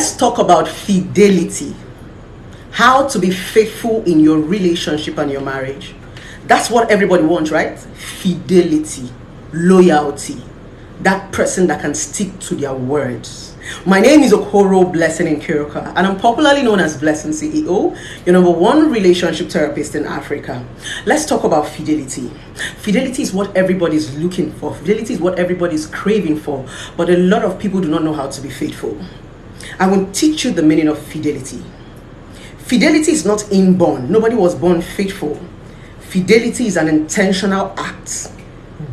Let's talk about fidelity. How to be faithful in your relationship and your marriage. That's what everybody wants, right? Fidelity, loyalty, that person that can stick to their words. My name is Okoro Blessing Nkiruka, and I'm popularly known as Blessing CEO, your number one relationship therapist in Africa. Let's talk about fidelity. Fidelity is what everybody's looking for. Fidelity is what everybody's craving for, but a lot of people do not know how to be faithful. I will teach you the meaning of fidelity. Fidelity is not inborn. Nobody was born faithful. Fidelity is an intentional act,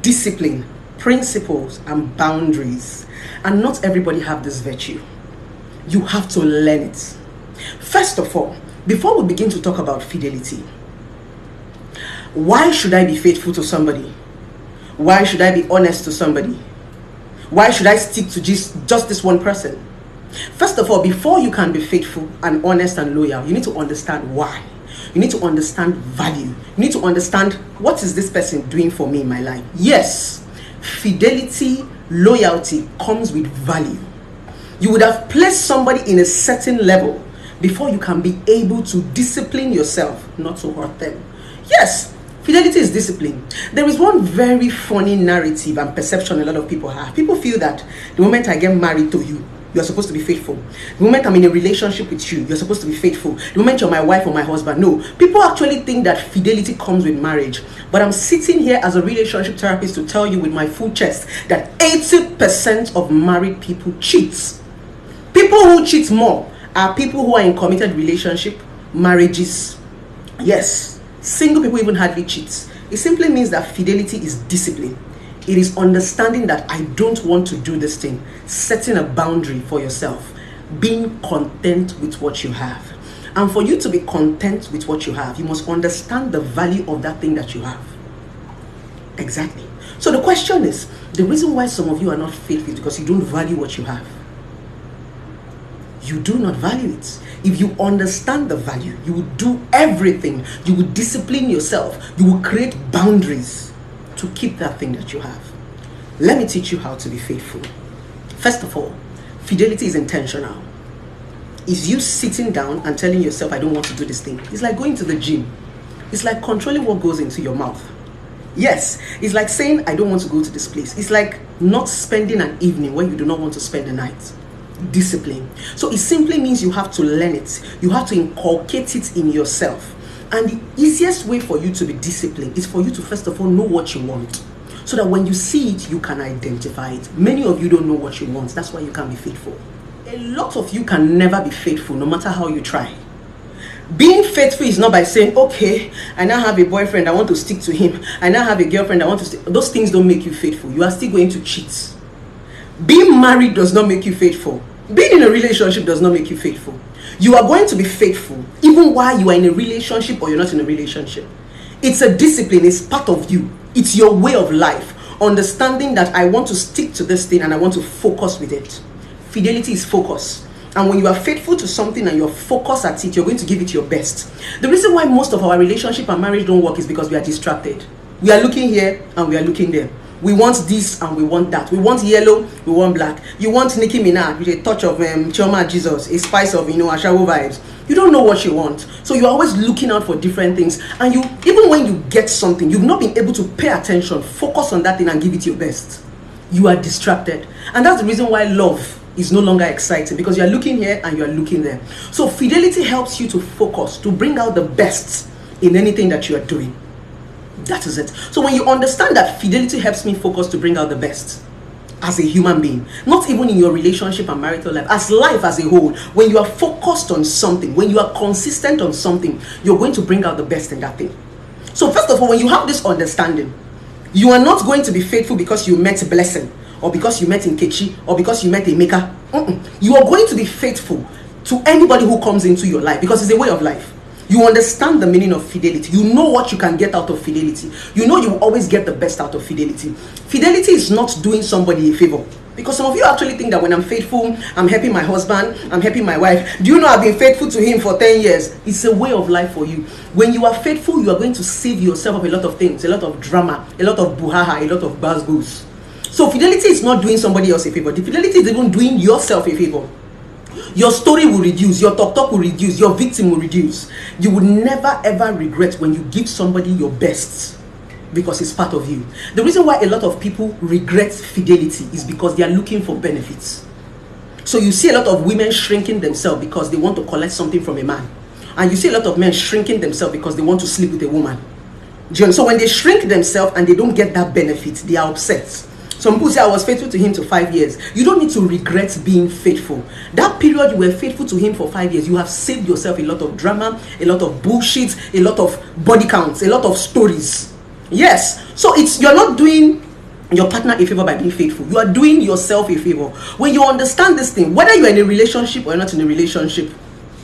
discipline, principles, and boundaries. And not everybody have this virtue. You have to learn it. First of all, before we begin to talk about fidelity, why should I be faithful to somebody? Why should I be honest to somebody? Why should I stick to just this one person? First of all, before you can be faithful and honest and loyal, you need to understand why. You need to understand value. You need to understand, what is this person doing for me in my life? Yes, fidelity, loyalty comes with value. You would have placed somebody in a certain level before you can be able to discipline yourself not to hurt them. Yes, fidelity is discipline. There is one very funny narrative and perception a lot of people have. People feel that the moment I get married to you, you're supposed to be faithful. The moment I'm in a relationship with you, you're supposed to be faithful. The moment you're my wife or my husband, no. People actually think that fidelity comes with marriage. But I'm sitting here as a relationship therapist to tell you with my full chest that 80% of married people cheat. People who cheat more are people who are in committed relationship, marriages. Yes, single people even hardly cheat. It simply means that fidelity is discipline. It is understanding that I don't want to do this thing, setting a boundary for yourself, being content with what you have. And for you to be content with what you have, you must understand the value of that thing that you have. Exactly. So the question is, the reason why some of you are not faithful is because you don't value what you have. You do not value it. If you understand the value, you will do everything. You will discipline yourself. You will create boundaries to keep that thing that you have. Let me teach you how to be faithful. First of all, fidelity is intentional. Is you sitting down and telling yourself, I don't want to do this thing. It's like going to the gym. It's like controlling what goes into your mouth. Yes, it's like saying, I don't want to go to this place. It's like not spending an evening where you do not want to spend the night. Discipline. So it simply means you have to learn it. You have to inculcate it in yourself. And the easiest way for you to be disciplined is for you to first of all know what you want, so that when you see it, you can identify it. Many of you don't know what you want. That's why you can't be faithful. A lot of you can never be faithful, no matter how you try. Being faithful is not by saying, okay, I now have a boyfriend, I want to stick to him. I now have a girlfriend, I want to stick. Those things don't make you faithful. You are still going to cheat. Being married does not make you faithful. Being in a relationship does not make you faithful. You are going to be faithful even while you are in a relationship or you're not in a relationship. It's a discipline. It's part of you. It's your way of life. Understanding that I want to stick to this thing and I want to focus with it. Fidelity is focus. And when you are faithful to something and you're focused at it, you're going to give it your best. The reason why most of our relationship and marriage don't work is because we are distracted. We are looking here and we are looking there. We want this and we want that. We want yellow, we want black. You want Nicki Minaj with a touch of Chioma Jesus, a spice of, Ashawo vibes. You don't know what you want. So you're always looking out for different things. And you, even when you get something, you've not been able to pay attention, focus on that thing and give it your best. You are distracted. And that's the reason why love is no longer exciting, because you are looking here and you are looking there. So fidelity helps you to focus, to bring out the best in anything that you are doing. That is it. So when you understand that fidelity helps me focus to bring out the best as a human being, not even in your relationship and marital life, as life as a whole, when you are focused on something, when you are consistent on something, you're going to bring out the best in that thing. So first of all, when you have this understanding, you are not going to be faithful because you met Blessing, or because you met Nkechi, or because you met Emeka. You are going to be faithful to anybody who comes into your life because it's a way of life. You understand the meaning of fidelity. You know what you can get out of fidelity. You know you will always get the best out of fidelity. Fidelity is not doing somebody a favor. Because some of you actually think that when I'm faithful, I'm helping my husband, I'm helping my wife. Do you know I've been faithful to him for 10 years? It's a way of life for you. When you are faithful, you are going to save yourself of a lot of things, a lot of drama, a lot of buhaha, a lot of buzz. So fidelity is not doing somebody else a favor. The fidelity is even doing yourself a favor. Your story will reduce, your talk will reduce, your victim will reduce. You will never ever regret when you give somebody your best, because it's part of you. The reason why a lot of people regret fidelity is because they are looking for benefits. So you see a lot of women shrinking themselves because they want to collect something from a man. And you see a lot of men shrinking themselves because they want to sleep with a woman. So when they shrink themselves and they don't get that benefit, they are upset. Some people say, I was faithful to him for 5 years. You don't need to regret being faithful. That period you were faithful to him for 5 years, you have saved yourself a lot of drama, a lot of bullshit, a lot of body counts, a lot of stories. Yes. So you're not doing your partner a favor by being faithful. You are doing yourself a favor. When you understand this thing, whether you're in a relationship or not in a relationship,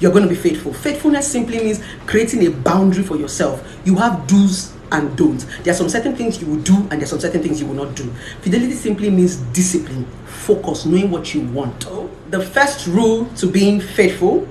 you're going to be faithful. Faithfulness simply means creating a boundary for yourself. You have do's and don'ts. There are some certain things you will do and there's some certain things you will not do. Fidelity simply means discipline, focus, knowing what you want. The first rule to being faithful,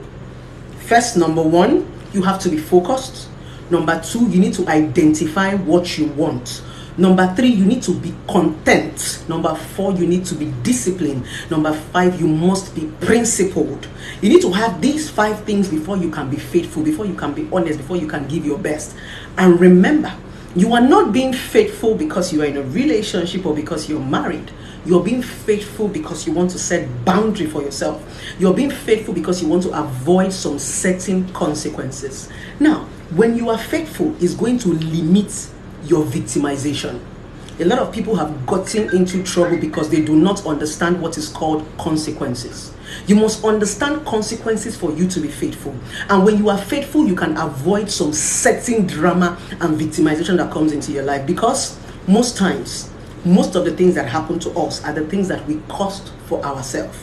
number 1, you have to be focused. Number 2, you need to identify what you want. Number 3, you need to be content. Number 4, you need to be disciplined. Number 5, you must be principled. You need to have these 5 things before you can be faithful, before you can be honest, before you can give your best. And remember, you are not being faithful because you are in a relationship or because you're married. You're being faithful because you want to set boundary for yourself. You're being faithful because you want to avoid some certain consequences. Now, when you are faithful, it's going to limit your victimization. A lot of people have gotten into trouble because they do not understand what is called consequences. You must understand consequences for you to be faithful. And when you are faithful, you can avoid some certain drama and victimization that comes into your life, because most times, most of the things that happen to us are the things that we caused for ourselves.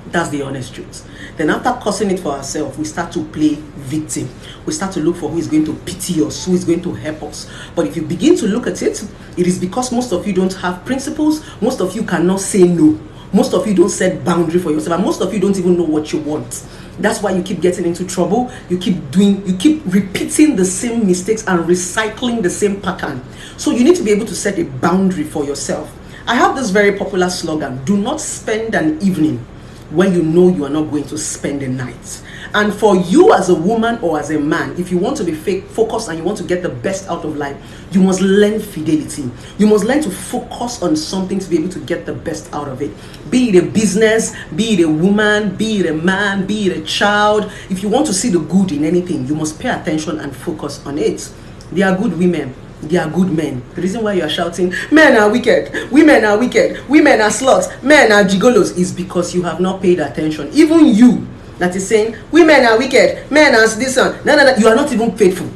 That's the honest truth. Then after causing it for ourselves, we start to play victim. We start to look for who is going to pity us, who is going to help us. But if you begin to look at it, it is because most of you don't have principles. Most of you cannot say no. Most of you don't set boundary for yourself. And most of you don't even know what you want. That's why you keep getting into trouble. You keep repeating the same mistakes and recycling the same pattern. So you need to be able to set a boundary for yourself. I have this very popular slogan: do not spend an evening when you know you are not going to spend the night. And for you as a woman or as a man, if you want to be focused and you want to get the best out of life, you must learn fidelity. You must learn to focus on something to be able to get the best out of it. Be it a business, be it a woman, be it a man, be it a child. If you want to see the good in anything, you must pay attention and focus on it. There are good women. They are good men. The reason why you are shouting, men are wicked, women are wicked, women are sluts, men are gigolos, is because you have not paid attention. Even you that is saying, women are wicked, men are this one, no, you are not even faithful.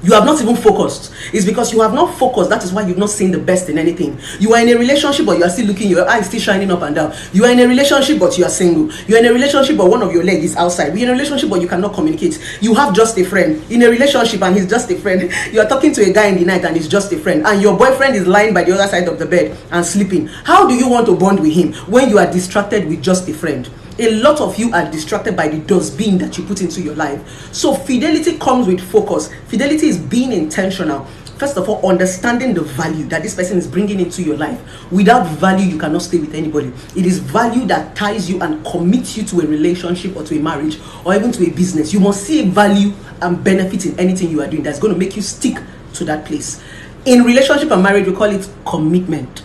You have not even focused. It's because you have not focused. That is why you've not seen the best in anything. You are in a relationship, but you are still looking, your eyes still shining up and down. You are in a relationship, but you are single. You are in a relationship, but one of your legs is outside. You are in a relationship, but you cannot communicate. You have just a friend in a relationship, and he's just a friend. You are talking to a guy in the night, and he's just a friend. And your boyfriend is lying by the other side of the bed and sleeping. How do you want to bond with him when you are distracted with just a friend? A lot of you are distracted by the dustbin that you put into your life. So fidelity comes with focus. Fidelity is being intentional. First of all, understanding the value that this person is bringing into your life. Without value, you cannot stay with anybody. It is value that ties you and commits you to a relationship or to a marriage or even to a business. You must see value and benefit in anything you are doing that's going to make you stick to that place. In relationship and marriage, we call it commitment.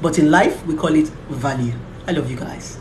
But in life, we call it value. I love you guys.